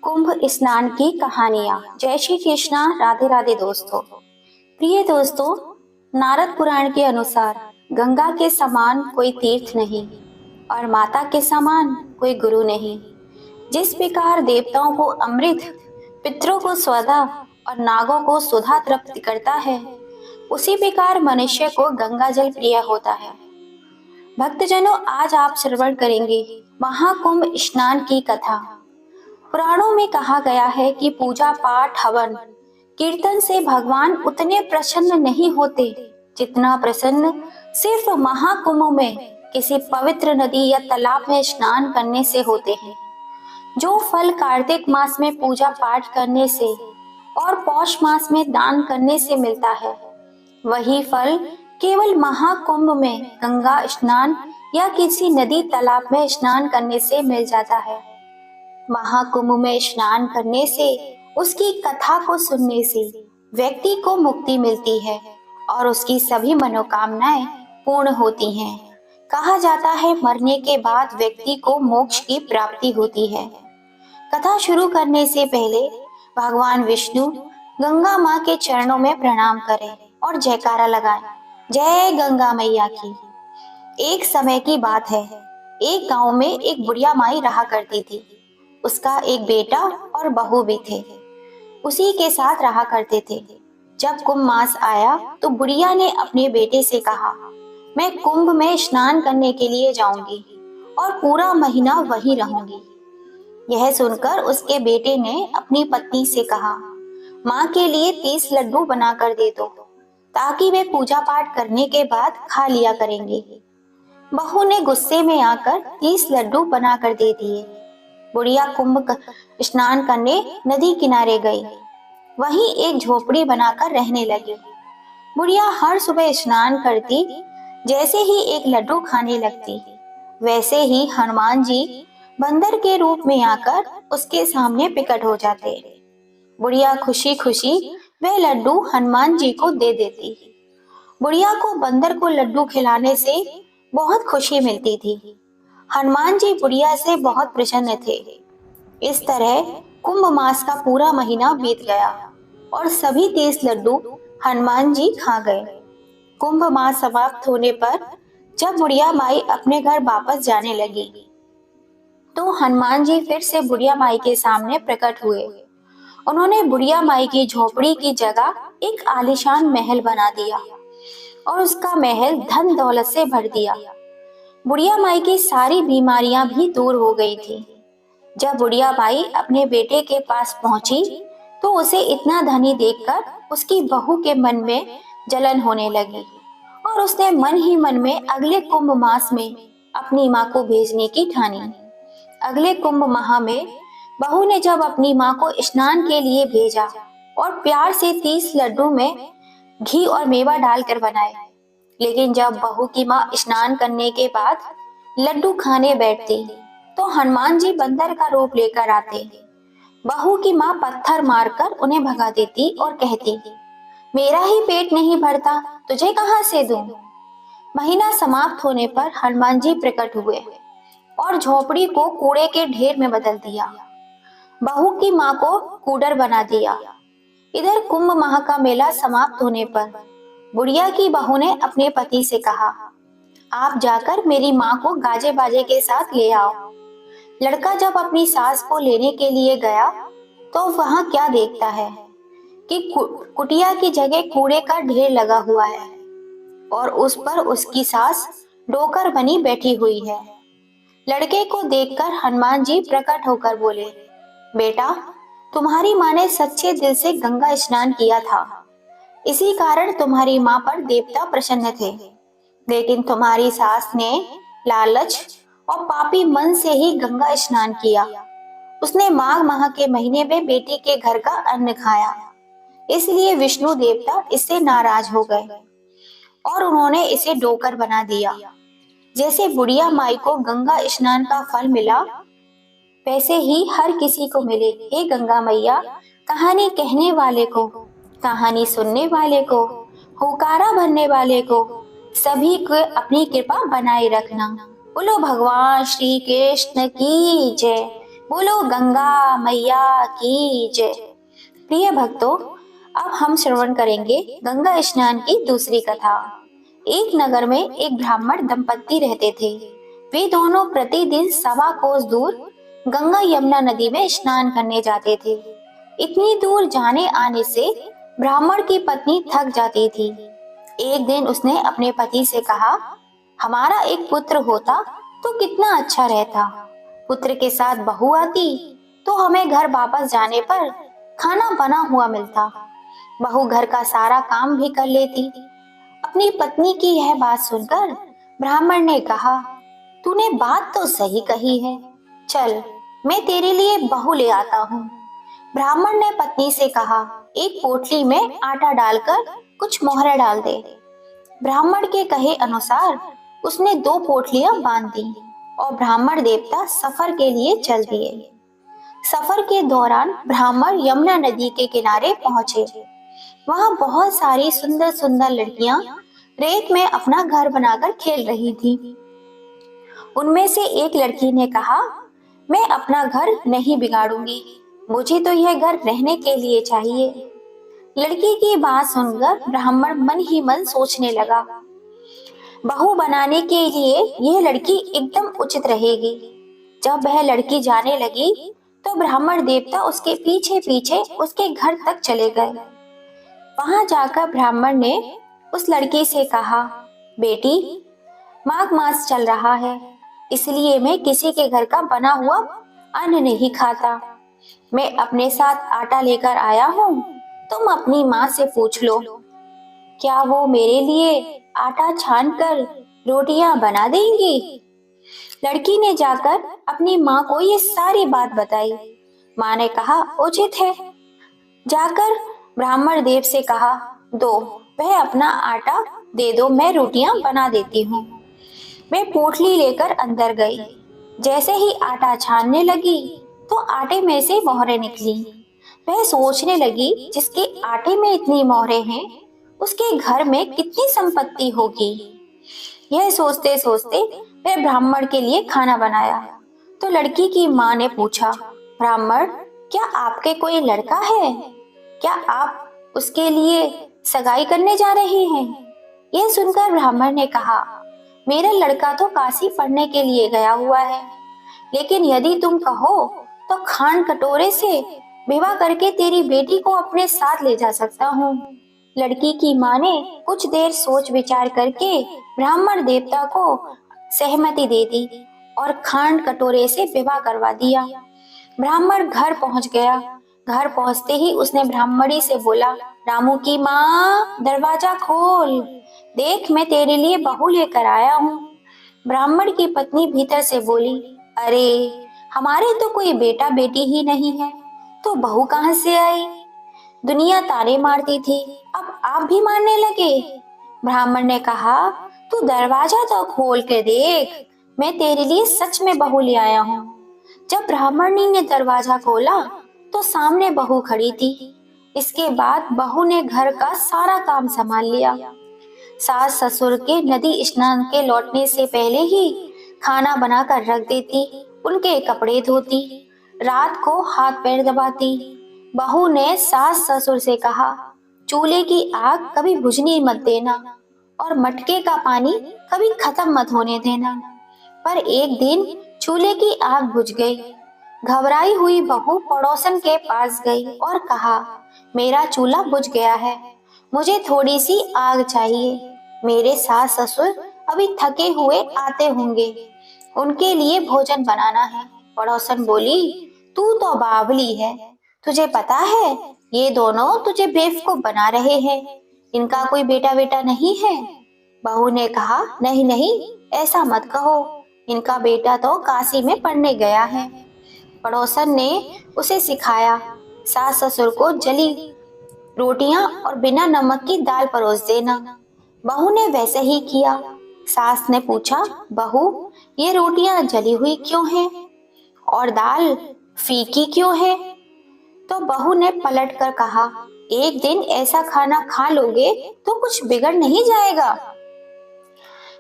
कुंभ स्नान की कहानियां। जय श्री कृष्णा, राधे राधे दोस्तों। प्रिय दोस्तों, नारद पुराण के अनुसार गंगा के समान कोई तीर्थ नहीं और माता के समान कोई गुरु नहीं। जिस प्रकार देवताओं को अमृत, पितरों को स्वधा और नागों को सुधा तृप्त करता है, उसी प्रकार मनुष्य को गंगा जल प्रिय होता है। भक्तजनों, आज आप श्रवण करेंगे महाकुंभ स्नान की कथा। पुराणों में कहा गया है कि पूजा पाठ, हवन, कीर्तन से भगवान उतने प्रसन्न नहीं होते जितना प्रसन्न सिर्फ महाकुंभ में किसी पवित्र नदी या तालाब में स्नान करने से होते हैं। जो फल कार्तिक मास में पूजा पाठ करने से और पौष मास में दान करने से मिलता है, वही फल केवल महाकुंभ में गंगा स्नान या किसी नदी तालाब में स्नान करने से मिल जाता है। महाकुंभ में स्नान करने से, उसकी कथा को सुनने से व्यक्ति को मुक्ति मिलती है और उसकी सभी मनोकामनाएं पूर्ण होती हैं। कहा जाता है मरने के बाद व्यक्ति को मोक्ष की प्राप्ति होती है। कथा शुरू करने से पहले भगवान विष्णु गंगा माँ के चरणों में प्रणाम करें और जयकारा लगाएं, जय गंगा मैया की। एक समय की बात है, एक गांव में एक बुढ़िया माई रहा करती थी। उसका एक बेटा और बहू भी थे, उसी के साथ रहा करते थे। जब कुंभ मास आया तो बुढ़िया ने अपने बेटे से कहा, मैं कुंभ में स्नान करने के लिए जाऊंगी और पूरा महीना वहीं रहूंगी। यह सुनकर उसके बेटे ने अपनी पत्नी से कहा, माँ के लिए 30 लड्डू बना कर दे दो, ताकि वे पूजा पाठ करने के बाद खा लिया करेंगे। बहू ने गुस्से में आकर 30 लड्डू बना कर दे दिए। बुढ़िया कुंभ स्नान करने नदी किनारे गई। वहीं एक झोपड़ी बनाकर रहने लगी। बुढ़िया हर सुबह स्नान करती। जैसे ही एक लड्डू खाने लगती, वैसे ही हनुमान जी बंदर के रूप में आकर उसके सामने प्रकट हो जाते। बुढ़िया खुशी खुशी वह लड्डू हनुमान जी को दे देती। बुढ़िया को बंदर को लड्डू खिलाने से बहुत खुशी मिलती थी। हनुमान जी बुढ़िया से बहुत प्रसन्न थे। इस तरह कुंभ मास का पूरा महीना बीत गया और सभी 30 लड्डू हनुमान जी खा गए। कुंभ मास समाप्त होने पर जब बुढ़िया माई अपने घर वापस जाने लगी, तो हनुमान जी फिर से बुढ़िया माई के सामने प्रकट हुए। उन्होंने बुढ़िया माई की झोपड़ी की जगह एक आलीशान महल बना दिया और उसका महल धन दौलत से भर दिया। बुढ़िया माई की सारी बीमारियां भी दूर हो गई थी। जब बुढ़िया माई अपने बेटे के पास पहुंची तो उसे इतना धनी देखकर उसकी बहू के मन में जलन होने लगी और उसने मन ही मन में अगले कुंभ मास में अपनी माँ को भेजने की ठानी। अगले कुंभ माह में बहू ने जब अपनी माँ को स्नान के लिए भेजा और प्यार से 30 लड्डू में घी और मेवा डालकर बनाए, लेकिन जब बहू की माँ स्नान करने के बाद लड्डू खाने बैठती तो हनुमान जी बंदर का रूप लेकर आते। बहू की माँ पत्थर मारकर उन्हें भगा देती और कहती, मेरा ही पेट नहीं भरता, तुझे कहाँ से दूं? महीना समाप्त होने पर हनुमान जी प्रकट हुए और झोपड़ी को कूड़े के ढेर में बदल दिया। बहू की माँ को कूडर बना दिया। इधर कुंभ माह का मेला समाप्त होने पर बुढ़िया की बहू ने अपने पति से कहा, आप जाकर मेरी माँ को गाजे बाजे के साथ ले आओ। लड़का जब अपनी सास को लेने के लिए गया तो वहां क्या देखता है कि कुटिया की जगह कूड़े का ढेर लगा हुआ है और उस पर उसकी सास डोकर बनी बैठी हुई है। लड़के को देखकर हनुमान जी प्रकट होकर बोले, बेटा, तुम्हारी माँ ने सच्चे दिल से गंगा स्नान किया था, इसी कारण तुम्हारी माँ पर देवता प्रसन्न थे। लेकिन तुम्हारी सास ने लालच और पापी मन से ही गंगा स्नान किया। उसने माघ माह के महीने में बेटी के घर का अन्न खाया, इसलिए विष्णु देवता इससे नाराज हो गए और उन्होंने इसे डोकर बना दिया। जैसे बुढ़िया माई को गंगा स्नान का फल मिला, वैसे ही हर किसी को मिले। हे गंगा मैया, कहानी कहने वाले को, कहानी सुनने वाले को, हुकारा भरने वाले को, सभी को अपनी कृपा बनाए रखना। बोलो भगवान श्री कृष्ण की जय। बोलो गंगा मैया की जय। प्रिय भक्तों, अब हम श्रवण करेंगे गंगा स्नान की दूसरी कथा। एक नगर में एक ब्राह्मण दंपत्ति रहते थे। वे दोनों प्रतिदिन 1.25 कोस दूर गंगा यमुना नदी में स्नान करने जाते थे। इतनी दूर जाने आने से ब्राह्मण की पत्नी थक जाती थी। एक दिन उसने अपने पति से कहा, हमारा एक पुत्र होता तो कितना अच्छा रहता। पुत्र के साथ बहू आती तो हमें घर वापस जाने पर खाना बना हुआ मिलता। बहू घर का सारा काम भी कर लेती। अपनी पत्नी की यह बात सुनकर ब्राह्मण ने कहा, तूने बात तो सही कही है, चल मैं तेरे लिए बहू ले आता हूँ। ब्राह्मण ने पत्नी से कहा, एक पोटली में आटा डालकर कुछ मोहरे डाल दे। ब्राह्मण के कहे अनुसार उसने 2 पोटलियां बांध दी और ब्राह्मण देवता सफर के लिए चल दिए। सफर के दौरान ब्राह्मण यमुना नदी के किनारे पहुंचे। वहां बहुत सारी सुंदर सुंदर लड़कियां रेत में अपना घर बनाकर खेल रही थी। उनमें से एक लड़की ने कहा, मैं अपना घर नहीं बिगाड़ूंगी, मुझे तो यह घर रहने के लिए चाहिए। लड़की की बात सुनकर ब्राह्मण मन ही मन सोचने लगा, बहू बनाने के लिए यह लड़की एकदम उचित रहेगी। जब वह लड़की जाने लगी तो ब्राह्मण देवता उसके पीछे पीछे उसके घर तक चले गए। वहां जाकर ब्राह्मण ने उस लड़की से कहा, बेटी, माघ मास चल रहा है, इसलिए मैं किसी के घर का बना हुआ अन्न नहीं खाता। मैं अपने साथ आटा लेकर आया हूँ, तुम अपनी माँ से पूछ लो, क्या वो मेरे लिए आटा छान कर रोटियां बना देंगी। लड़की ने जाकर अपनी माँ को ये सारी बात बताई। माँ ने कहा, उचित है। जाकर ब्राह्मण देव से कहा, दो, वह अपना आटा दे दो, मैं रोटियां बना देती हूँ। मैं पोटली लेकर अंदर गई। जैसे ही आटा छानने लगी तो आटे में से मोहरें निकली। वह सोचने लगी, जिसके आटे में इतनी मोहरें हैं उसके घर में कितनी संपत्ति होगी। यह सोचते सोचते वह ब्राह्मण के लिए खाना बनाया। तो लड़की की माँ ने पूछा, ब्राह्मण, क्या आपके कोई लड़का है? क्या आप उसके लिए सगाई करने जा रहे हैं? यह सुनकर ब्राह्मण ने कहा, मेरा लड़का तो काशी पढ़ने के लिए गया हुआ है, लेकिन यदि तुम कहो तो खान कटोरे से विवाह करके तेरी बेटी को अपने साथ ले जा सकता हूँ। लड़की की माँ ने कुछ देर सोच विचार करके ब्राह्मण देवता को सहमति दे दी और खान कटोरे से विवाह करवा दिया। ब्राह्मण घर पहुंच गया। घर पहुंचते ही उसने ब्राह्मणी से बोला, रामू की माँ, दरवाजा खोल, देख मैं तेरे लिए बहू लेकर आया हूँ। ब्राह्मण की पत्नी भीतर से बोली, अरे हमारे तो कोई बेटा बेटी ही नहीं है, तो बहू कहाँ से आई? दुनिया ताने मारती थी, अब आप भी मारने लगे। ब्राह्मण ने कहा, तू दरवाजा तो खोल के देख, मैं तेरे लिए सच में बहू ले आया हूँ। जब ब्राह्मणी ने दरवाजा खोला तो सामने बहू खड़ी थी। इसके बाद बहू ने घर का सारा काम संभाल लिया। सास ससुर के नदी स्नान के लौटने से पहले ही खाना बनाकर रख देती, उनके कपड़े धोती, रात को हाथ पैर दबाती। बहू ने सास ससुर से कहा, चूल्हे की आग कभी बुझने मत देना और मटके का पानी कभी खत्म मत होने देना। पर एक दिन चूल्हे की आग बुझ गई। घबराई हुई बहू पड़ोसन के पास गई और कहा, मेरा चूल्हा बुझ गया है, मुझे थोड़ी सी आग चाहिए। मेरे सास ससुर अभी थके हुए आते होंगे, उनके लिए भोजन बनाना है। पड़ोसन बोली, तू तो बावली है, तुझे पता है ये दोनों तुझे बेवकूफ बना रहे हैं, इनका कोई बेटा बेटा नहीं है। बहू ने कहा, नहीं नहीं, ऐसा मत कहो, इनका बेटा तो काशी में पढ़ने गया है। पड़ोसन ने उसे सिखाया, सास ससुर को जली रोटियां और बिना नमक की दाल परोस देना। बहू ने वैसे ही किया। सास ने पूछा, बहू, ये रोटियां जली हुई क्यों हैं और दाल फीकी क्यों है? तो बहू ने पलट कर कहा, एक दिन ऐसा खाना खा लोगे तो कुछ बिगड़ नहीं जाएगा।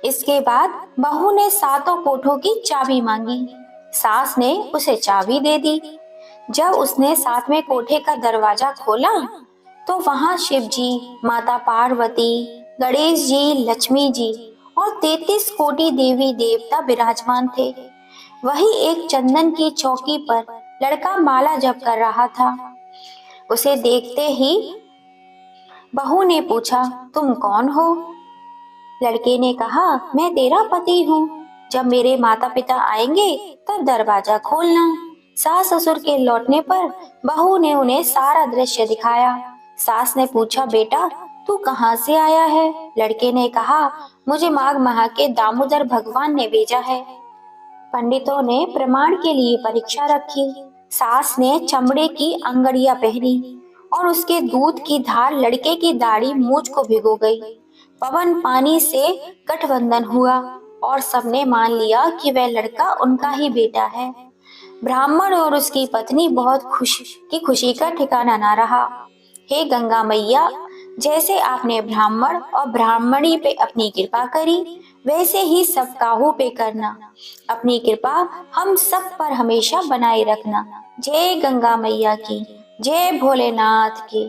इसके बाद बहू ने 7 कोठों की चाबी मांगी। सास ने उसे चाबी दे दी। जब उसने 7वें कोठे का दरवाजा खोला तो वहां शिव जी, माता पार्वती, गणेश जी, लक्ष्मी जी और 33 कोटि देवी देवता विराजमान थे। वही एक चंदन की चौकी पर लड़का माला जप कर रहा था। उसे देखते ही बहू ने पूछा, तुम कौन हो? लड़के ने कहा, मैं तेरा पति हूँ। जब मेरे माता पिता आएंगे तब दरवाजा खोलना। सास ससुर के लौटने पर बहू ने उन्हें सारा दृश्य दिखाया। सास ने पूछा, बेटा तू कहाँ से आया है? लड़के ने कहा, मुझे माघ माह के दामोदर भगवान ने भेजा है। पंडितों ने प्रमाण के लिए परीक्षा रखी। सास ने चमड़े की अंगड़ियां पहनी और उसके दूध की धार लड़के की दाढ़ी मूंछ को भिगो गई। पवन पानी से गठबंधन हुआ और सबने मान लिया कि वह लड़का उनका ही बेटा है। ब्राह्मण और उसकी पत्नी बहुत खुशी का ठिकाना ना रहा। हे गंगा मैया, जैसे आपने ब्राह्मण और ब्राह्मणी पे अपनी कृपा करी, वैसे ही सब काहू पे करना। अपनी कृपा हम सब पर हमेशा बनाए रखना। जय गंगा मैया की, जय भोलेनाथ की।